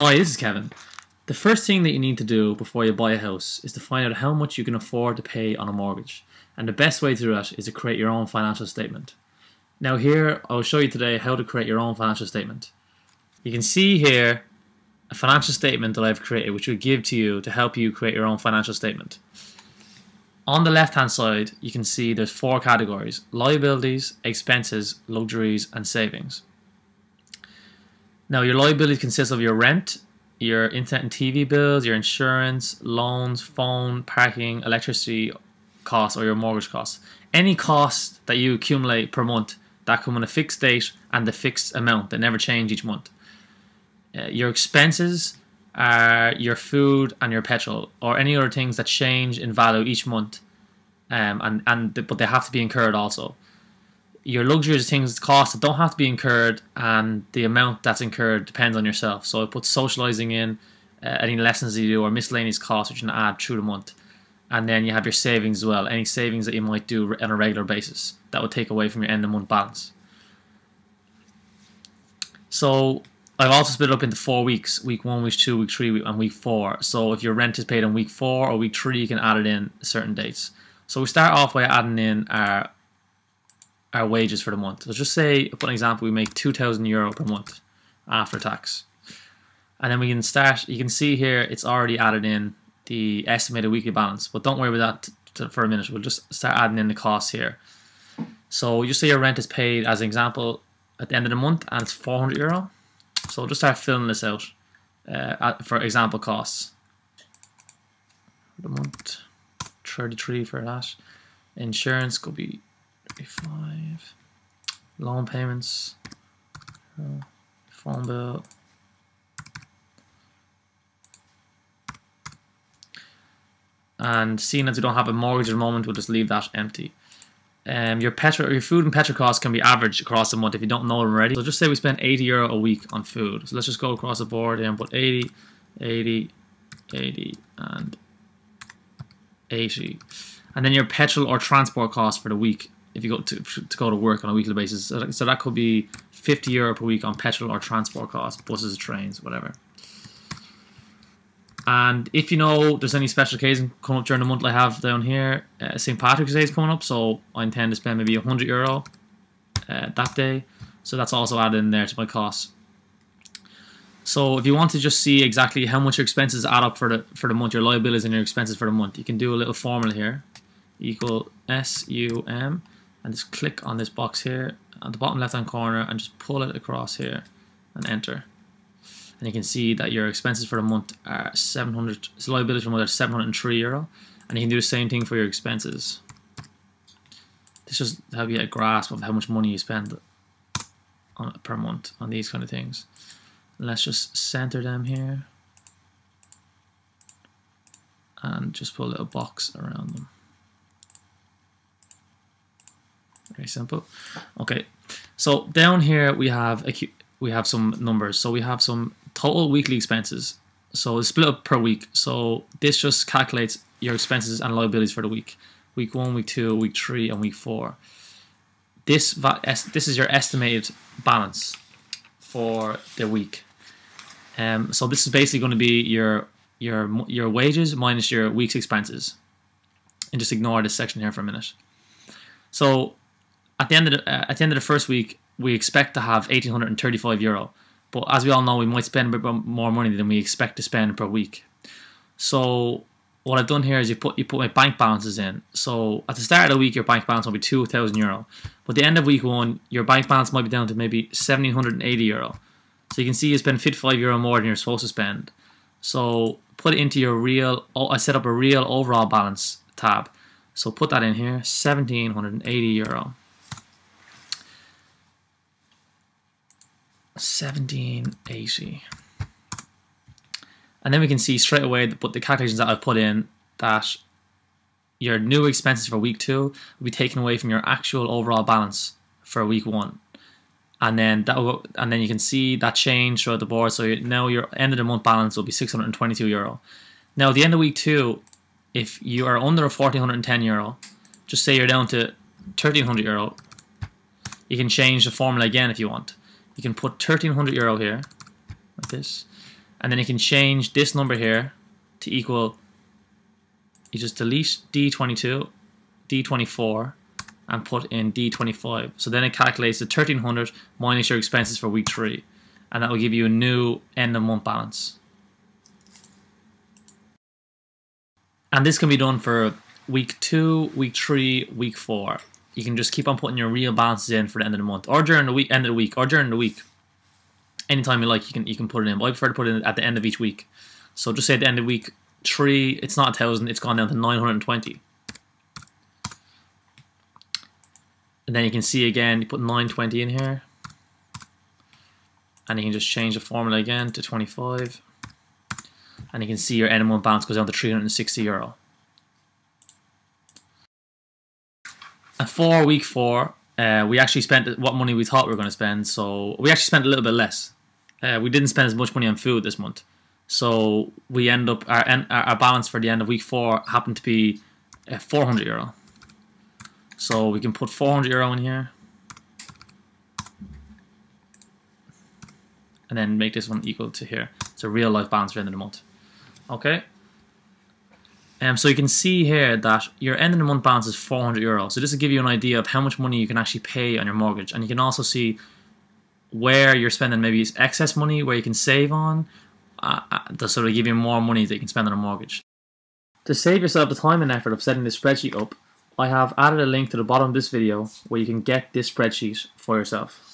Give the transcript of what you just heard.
Hi, this is Kevin. The first thing that you need to do before you buy a house is to find out how much you can afford to pay on a mortgage. And the best way to do that is to create your own financial statement. Now here, I'll show you today how to create your own financial statement. You can see here a financial statement that I've created which will give to you to help you create your own financial statement. On the left hand side, you can see there's 4 categories: liabilities, expenses, luxuries, and savings. Now your liabilities consist of your rent, your internet and TV bills, your insurance, loans, phone, parking, electricity costs, or your mortgage costs. Any costs that you accumulate per month that come on a fixed date and the fixed amount that never change each month. Your expenses are your food and your petrol, or any other things that change in value each month, but they have to be incurred also. Your luxuries, things, costs that don't have to be incurred, and the amount that's incurred depends on yourself. So I put socializing in, any lessons you do, or miscellaneous costs which you can add through the month. And then you have your savings as well, any savings that you might do on a regular basis that would take away from your end of month balance. So I've also split it up into 4 weeks: week 1, week 2, week 3, and week 4. So if your rent is paid on week 4 or week 3, you can add it in certain dates. So we start off by adding in our wages for the month. So just say, for an example, we make €2,000 per month after tax. And then we can start, you can see here it's already added in the estimated weekly balance, but don't worry about that for a minute. We'll just start adding in the costs here. So just say your rent is paid, as an example, at the end of the month, and it's €400. So we'll just start filling this out for example costs. For the month, 33 for that. Insurance could be 35. Loan payments, phone bill, and seeing as we don't have a mortgage at the moment, we'll just leave that empty. Your food and petrol costs can be averaged across the month if you don't know them already. So just say we spend €80 a week on food. So let's just go across the board and put 80, 80, 80, and 80. And then your petrol or transport costs for the week, if you go to go to work on a weekly basis. So that could be €50 per week on petrol or transport costs, buses, trains, whatever. And if you know there's any special occasion coming up during the month, I have down here, St. Patrick's Day is coming up, so I intend to spend maybe €100 that day. So that's also added in there to my costs. So if you want to just see exactly how much your expenses add up for the month, your liabilities and your expenses for the month, you can do a little formula here, equal SUM, and just click on this box here at the bottom left hand corner and just pull it across here and enter. And you can see that your expenses for the month are 700. So liabilities for the month are €703, and you can do the same thing for your expenses. This just help you get a grasp of how much money you spend per month on these kind of things. And let's just center them here and just put a little box around them. Very simple. Okay, so down here we have some numbers. So we have some total weekly expenses. So it's split up per week. So this just calculates your expenses and liabilities for the week. Week 1, week 2, week 3, and week 4. This is your estimated balance for the week. So this is basically going to be your wages minus your week's expenses. And just ignore this section here for a minute. So at the end of the first week, we expect to have €1,835, but as we all know, we might spend a bit more money than we expect to spend per week. So what I've done here is you put my bank balances in. So at the start of the week, your bank balance will be €2,000, but at the end of week 1, your bank balance might be down to maybe €1,780. So you can see you spend €55 more than you're supposed to spend. So put it into your real. I set up a real overall balance tab. So put that in here, €1,780. 1780, and then we can see straight away that the calculations that I've put in, that your new expenses for week 2 will be taken away from your actual overall balance for week 1, and then you can see that change throughout the board. So now your end of the month balance will be €622. Now at the end of week 2, if you are under €1,410, just say you're down to €1,300, you can change the formula again if you want. You can put €1,300 here, like this, And then you can change this number here to equal, you just delete D22, D24, and put in D25. So then it calculates the 1300 minus your expenses for week 3. And that will give you a new end of month balance. And this can be done for week 2, week 3, week 4. You can just keep on putting your real balances in for the end of the month, or during the week, end of the week, or during the week. Anytime you like, you can put it in. But I prefer to put it in at the end of each week. So just say at the end of week 3, it's not 1,000, it's gone down to 920. And then you can see again, you put 920 in here. And you can just change the formula again to 25. And you can see your end of month balance goes down to €360. And for week 4, we actually spent what money we thought we were going to spend. So we actually spent a little bit less. We didn't spend as much money on food this month. So we end up, our balance for the end of week 4 happened to be €400. So we can put €400 in here. And then make this one equal to here. It's a real life balance for the end of the month. Okay. So you can see here that your end of the month balance is €400. So this will give you an idea of how much money you can actually pay on your mortgage. And you can also see where you're spending maybe excess money, where you can save on, to sort of give you more money that you can spend on a mortgage. To save yourself the time and effort of setting this spreadsheet up, I have added a link to the bottom of this video where you can get this spreadsheet for yourself.